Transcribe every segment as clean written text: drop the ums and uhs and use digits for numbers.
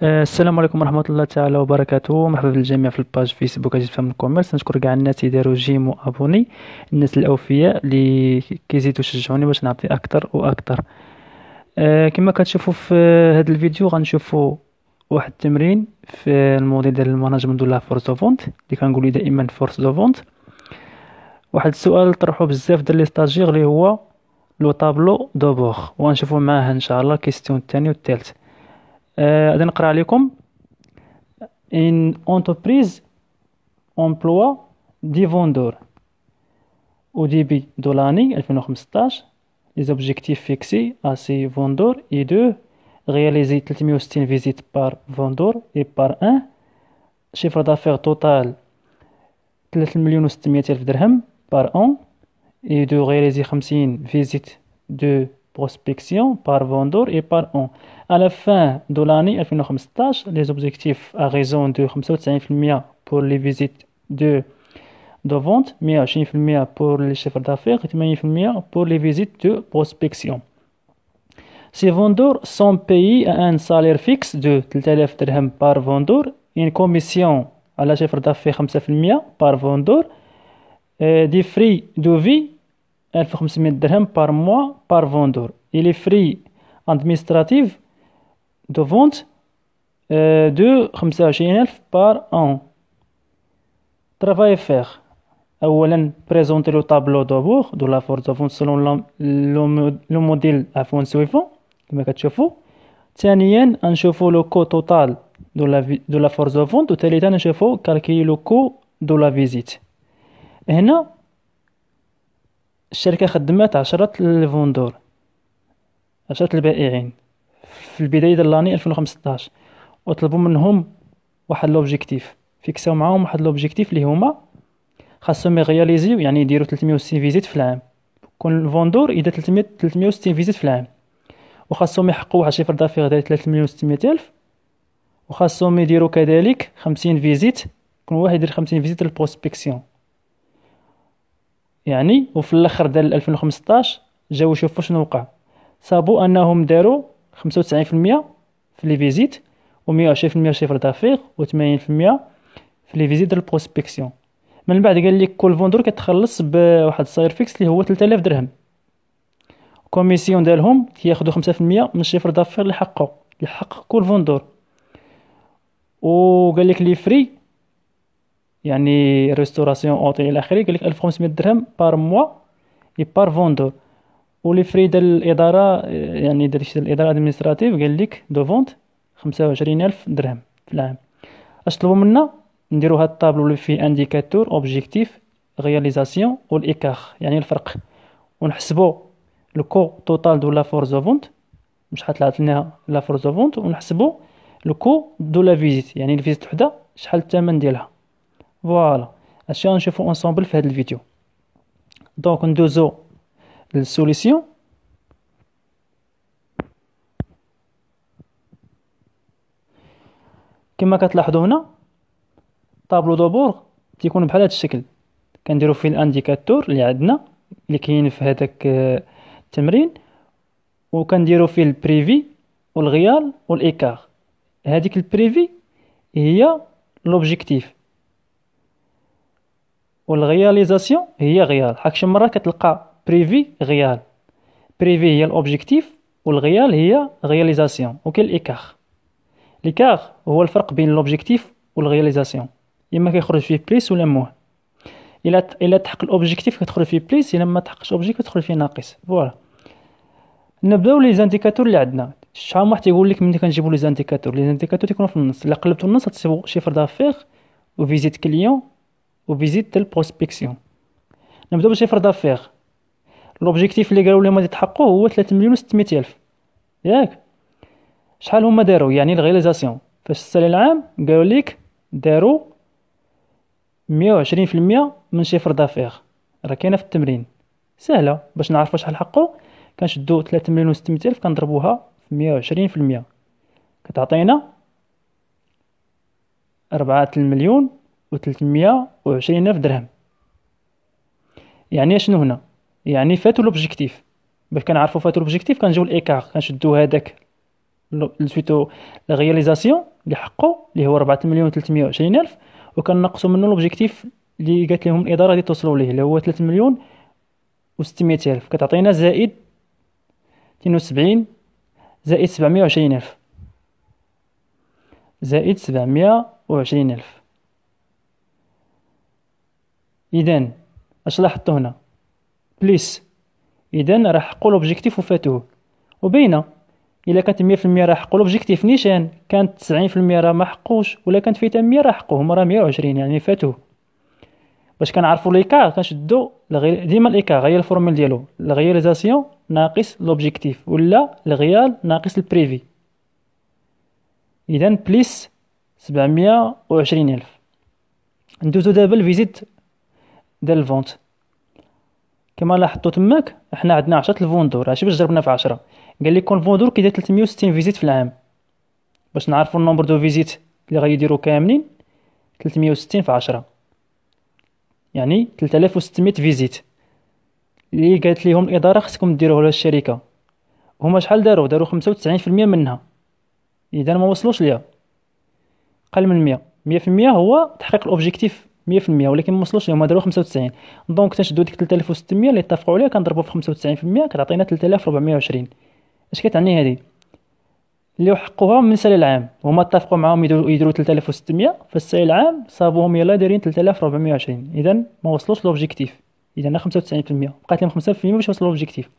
السلام عليكم ورحمة الله تعالى وبركاته. مرحبا بالجميع في الباج فيسبوك أجد فهم الكوميرس. نشكر كاع الناس اللي داروا جيم وابوني، الناس الاوفياء اللي كيزيدوا يشجعوني باش نعطي اكثر واكثر. كما كتشوفوا في هذا الفيديو غنشوفوا واحد التمرين في الموديل ديال المانجمنت ولا فورس دو فونت اللي كنقولوا دائما فورس دو فونت. واحد السؤال طرحوه بزاف ديال لي ستاجير اللي هو لو طابلو دو بور، وغنشوفوا معاه ان شاء الله كيستيون الثاني والثالث. غادي نقرا عليكم. Une entreprise emploie 10 vendeurs. Au début de l'année 2015, les objectifs fixés à ces vendeurs est de réaliser 360 visites par vendeur et par un, chiffre d'affaires total 3,600,000 dirhams par an, et de réaliser 50 visites de prospection par vendeur et par an. À la fin de l'année 2015, les objectifs à raison de 95% pour les visites de vente, 120% pour les chiffres d'affaires et 80% pour les visites de prospection. Ces vendeurs sont payés à un salaire fixe de 3000 dirhams par vendeur, une commission à la chiffre d'affaires 5% par vendeur, des frais de vie 1500 dirhams par mois par vendeur, et les frais administratifs de vente de 25,000 par an. Travail à faire. أولا présenter le tableau de bord de la force de vente selon le modèle à fond suivant كما كتشوفوا. ثانيا نشوفوا le coût total de la force de vente، وثالثا نشوفوا calculer le coût de la visite. هنا الشركة خدمت 10 الفوندور، 10 البائعين في البداية ديال لاني 2015، وطلبوا منهم واحد لوبجيكتيف، فيكساو معاهم واحد لوبجيكتيف اللي هما خاصهم يغياليزيو، يعني يديروا 360 فيزيت في العام. كل فوندور يدير 360 فيزيت في العام، وخاصهم يحققوا واحد شيفر دافير ديال 3,600,000، وخاصهم يديروا كذلك 50 فيزيت، كل واحد يدير 50 فيزيت للبروسبكسيون يعني. وفي الاخر ديال 2015 جاو يشوفوا شنو وقع، صابوا انهم داروا 95% في لي فيزيت، و120% شيفر دافير، و80% في لي فيزيت ديال البروسبكسيون. من بعد قال لك كل فوندور كتخلص بواحد الصاير فيكس اللي هو 3000 درهم. كوميسيون ديالهم كياخذوا 5% من الشيفر دافير اللي حقق كل فوندور. وقال لك لي فري يعني ريستوراسيون اوتيل الى اخره، قال لك 1500 درهم بار موا اي بار فوندور. ولي فري ديال الاداره يعني داكشي ديال الاداره ادمنستراتيف قال لك دو فونت 25,000 درهم في العام. اش طلبوا منا؟ نديروا هاد الطابلو اللي فيه انديكاتور اوبجيكتيف رياليزاسيون والايكار يعني الفرق، ونحسبوا لو كو توتال دو لا فورس دو فونت، شحال طلعت لنا لا فورس دو فونت، ونحسبوا لو كو دو لا فيزيت يعني الفيزيت وحده شحال الثمن ديالها. فوالا اش غنشوفوا اونصومبل في هذا الفيديو. دونك ندوزو للسوليسيون. كما كتلاحظوا هنا طابلو دو بور تيكون بحال هذا الشكل، كنديروا فيه الانديكاتور اللي عندنا اللي كاين في هذاك التمرين، وكنديروا فيه البريفي والغيال والايكار. هذيك البريفي هي لوبجيكتيف، والغياليزاسيون هي غيال. حكش مره كتلقى بريفي غيال، بريفي هي الاوبجيكتيف والغيال هي غياليزاسيون. وكاين الايكار. الايكار هو الفرق بين لوبجيكتيف والغياليزاسيون، اما كيخرج فيه بليس ولا موه. الا تحقق الاوبجيكتيف كتخرج فيه بليس، الا ما تحققش الاوبجيكتيف كتخرج فيه ناقص. فوالا نبداو لي زانديكاتور اللي عندنا. شحال واحد تيقول لك ملي كنجيبوا لي زانديكاتور، لي زانديكاتور تيكونوا في النص. الا قلبتوا النص غتصيبوا شيفر دافير وفيزيت كليون وفيزيت ديال البروسبكسيون. نبداو بشيفر دافير. لوبجيكتيف اللي قالوا لهم غادي تحققوه هو 3,600,000 ياك. شحال هما داروا يعني الغياليزاسيون فاش السنه العام؟ قالوا لك داروا 120% من شيفر دافير. راه كاينه في التمرين سهله باش نعرفوا شحال حققوا. كنشدوا 3,600,000 كنضربوها في 120%، كتعطينا 4,320,000 درهم. يعني شنو هنا؟ يعني فاتوا لوبجيكتيف. باش كنعرفوا فاتوا لوبجيكتيف كنجيو الايكار، كنشدوا هذاك سويتو لا رياليزاسيون اللي حقه اللي هو 4,320,000، وكنقصوا منه لوبجيكتيف اللي قالت لهم الاداره غادي توصلوا ليه اللي هو 3,600,000، كتعطينا زائد 72 زائد 720,000 زائد 720,000. اذا اش لاحظتوا هنا؟ بليس، اذا راه حقوا لوبجيكتيف وفاتوه. وبينه الا كانت 100% راه حقوا لوبجيكتيف نيشان، كانت 90% راه ما حقوش، ولا كانت فيها 100 راه حقوه، هما راه 120 يعني فاتوه. باش كنعرفوا ليكار كنشدوا ديما ليكار هي الفورمول ديالو الغياليزاسيون ناقص لوبجيكتيف ولا الغيال ناقص البريفي. اذا بليس 720,000. ندوزو دابا الفيزيت ديال الفونت. كما لاحظتوا تماك احنا عندنا 10 الفوندور، هادشي باش ضربنا في 10. قال لك كون فوندور كيدير 360 فيزيت في العام. باش نعرفوا النومبر دو فيزيت اللي غيديروا كاملين 360 في 10 يعني 3600 فيزيت اللي قالت لهم الاداره خصكم ديروه للشركه. هما شحال داروا 95% منها، اذا ما وصلوش ليها. قل من 100% هو تحقيق الاوبجيكتيف 100%، ولكن ما وصلوش لهم، داروا 95. دونك تنشدوا ديك 3600 اللي اتفقوا عليها كنضربوا في 95% كتعطينا 3420. اش كتعني هذه؟ اللي حقوها من السنه العام هما اتفقوا معاهم يديروا 3600، فالسنه العام صابوهم يلا دايرين 3420، اذا ما وصلوش لوبجيكتيف، اذا 95% بقات لهم 5% باش يوصلوا لوبجيكتيف.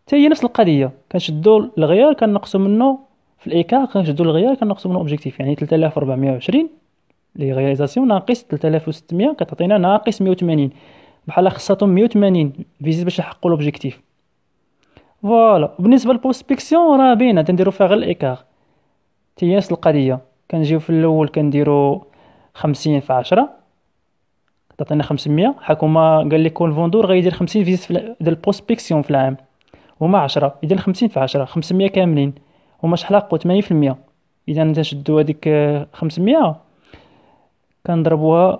حتى هي نفس القضيه، كنشدوا الغيار كنقصوا منه في الايكار، كنشدوا الغيار كنقصوا منه اوبجيكتيف، يعني 3420 لي رياليزاسيون ناقص 3600 كتعطينا ناقص 180. بحال خصاتهم 180 فيزيت باش يحققوا لوبجيكتيف. فوالا. بالنسبه للبروسبكسيون راه باينه تنديروا فيها غير الايكار، تي نفس القضيه. كنجيو في الاول كنديروا 50 في 10 تعطينا 500. حكومه قال لك كل فوندور غيدير 50 فيزيت ديال البروسبكسيون في العام، هما 10 يدير 50 في 10 500 كاملين، هما شحال حقوا 80%. اذا نشدوا هذيك 500 كنضربوها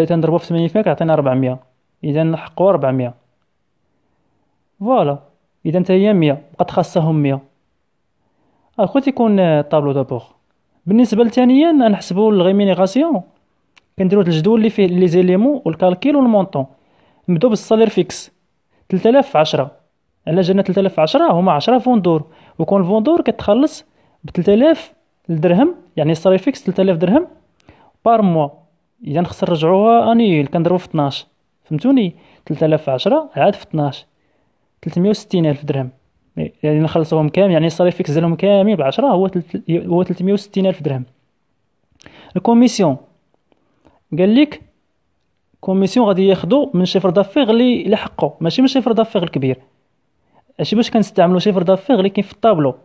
تنضربوها في 80% كيعطينا 400، اذا نحقوا 400. فوالا. اذا حتى هي 100 بقات خاصهم 100. اخو تيكون طابلو دابور. بالنسبه لثانيا نحسبوا الريمينيراسيون، كنديروا الجدول اللي فيه لي زيليمون والكالكيل والمونطون. نبداو بالصالير فيكس 3000 في 10. الا جانا 3000 في 10 هما 10 فوندور، وكون فوندور كتخلص ب 3000 درهم، يعني الصالير فيكس 3000 درهم بار موا. اذا خصنا نرجعوها انيل كنضربوا في 12. فهمتوني؟ 3000 في 10 عاد في 12 360,000 درهم، يعني نخلصوهم كامل، يعني الصالير فيكس ديالهم كامل ب 10 هو 360,000 درهم. الكوميسيون قال لك كوميسيون غادي ياخذوا من شيفر دافير اللي حقه، ماشي من شيفر دافير الكبير. اش باش كنستعملوا شيفر دافير اللي كاين في الطابلو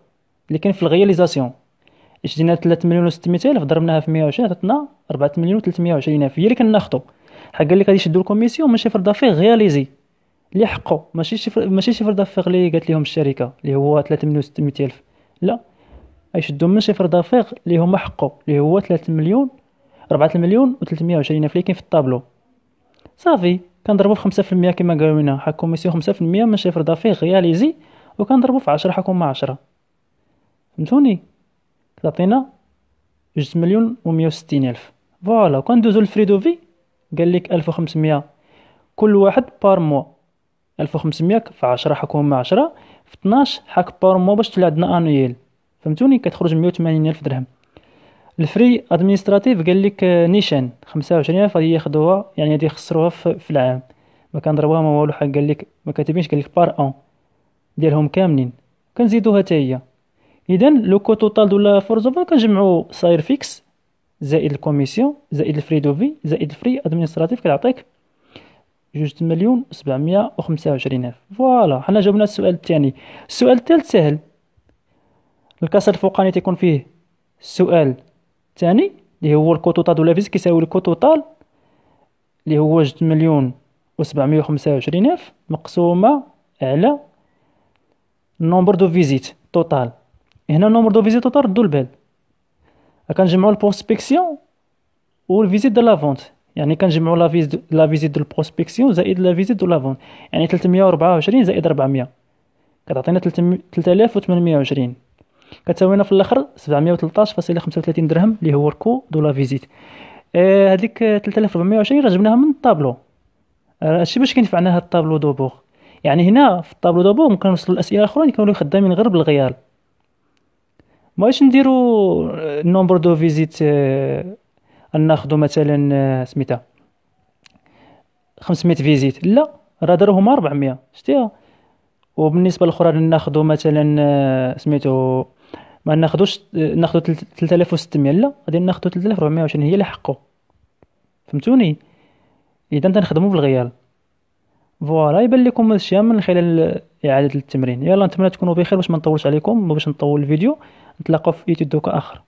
اللي كاين في الغياليزاسيون. اش دينا 3,600,000 ضربناها في 120 عطاتنا 4,320,000 هي اللي كناخذوا. حق قال لك غادي يشدوا الكوميسيون من شيفر دافير غياليزي اللي حقه، ماشي شيفر دافير اللي قالت لهم الشركه اللي هو 3,600,000، لا غيشدوا من شيفر دافير اللي هما حقه اللي هو 4,320,000 اللي كاين في الطابلو. صافي كنضربوا في 5% كما قالوا لنا حق كوميسيون 5% من شيفر دافير غياليزي، وكنضربوا في 10 حكم 10. فهمتوني؟ تعطينا 2,160,000. فوالا. كندوزو للفريدوفي قال لك 1500 كل واحد بار موا، 1500 في 10 حكم 10 في 12 حك بار موا باش تولي عندنا انويل. فهمتوني؟ كتخرج 180,000 درهم. الفري ادمينستراتيف قال لك نيشان 25,000 غادي ياخذوها، يعني غادي يخسروها في العام. ما كنضربوها ما والو، حق قال لك ما كاتبينش، قال لك بار اون ديالهم كاملين كنزيدوها حتى هي. اذا لو كو توتال دولا فورزوفا كنجمعوا صاير فيكس زائد الكوميسيون زائد الفري دوفي زائد الفري ادمينستراتيف كيعطيك 2,725,000. فوالا. حنا جاوبنا السؤال الثاني. السؤال الثالث سهل. الكسر الفوقاني تيكون فيه السؤال الثاني اللي هو الكو توتال دولا فيز كيساوي الكو توتال اللي هو 2,725,000 مقسومه على النومبر دو فيزيت توتال. هنا النومبر دو فيزيت توتال ردوا البال، كنجمعوا البروسبكسيون والفيزيت دو لا فونت، يعني كنجمعوا لا فيزيت دو البروسبكسيون زائد لا فيزيت دو لا فونت، يعني 324 زائد 400 كتعطينا 3,820. كتساوينا في الاخر 713.35 درهم اللي هو الكو دو لا فيزيت. هذيك 3420 راه جبناها من الطابلو. هادشي باش كينفعنا هاد الطابلو دوبوغ. يعني هنا في الطابلو دوبوغ ممكن نوصلوا الاسئله الاخرى اللي كانوا خدامين غير بالغيال. بغيتش نديرو النومبر دو فيزيت، ناخذوا مثلا سميتها 500 فيزيت، لا راه داروه هما 400 شتيها. وبالنسبه للاخرى ناخذوا مثلا سميتو ما ناخذوش، ناخذوا 3600، لا غادي ناخذوا 3420 هي اللي حقه. فهمتوني؟ اذا تنخدموا بالغيال. فوالا يبان لكم الاشياء من خلال اعاده التمرين. يلا نتمنى تكونوا بخير باش ما نطولش عليكم وباش نطول الفيديو. نتلاقاو في فيديو دوكا اخر.